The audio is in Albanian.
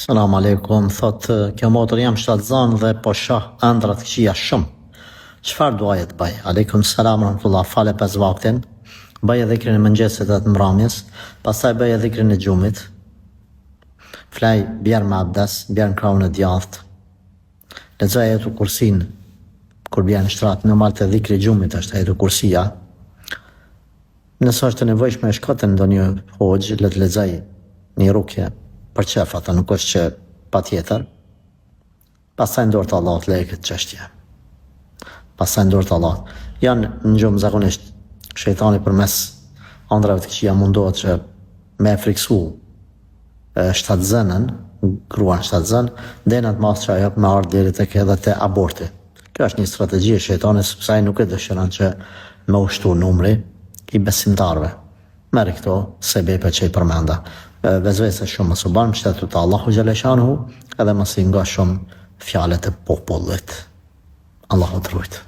Salam aleikum, thot kjo motor jam shtatzan dhe po shoh ëndrat këqija shumë. Çfarë duaj të bëj? Aleikum salam rahmetullah, fale 5 vaktin. Bëj dhikrin e mëngjesit dhe të mbrëmjes, pastaj bëj dhikrin e xhumit. Flaj bjerë me abdes, bjerë në krahun e djathtë. Lexoj ajetul kursin kur bjerë në shtrat, normal të dhikri i xhumit është ajetul kursia. Nëse është e nevojshme e shkotën ndonjë hoxh, le të lexoj një rukje për qef, ata nuk është që pa tjetër. Pastaj ndorë të Allah të lejë këtë qështje. Pastaj ndorë të Allah. Janë në gjumë zakonisht shejtani për mes andrave të këqia mundohet që me friksu shtatzënën, gruan shtatzën, denat mas që ajo me ardhë deri tek edhe te aborti. Kjo është një strategji e shejtanit, sepse ai nuk e dëshiron që me ushtu numri i besimtarve. Merë këto sebepe që i përmenda. Vezvese shumë mësë banë më shtetu të Allahu Gjeleshanuhu edhe mësë nga shumë fjalet e popullit. Allahu të rujtë.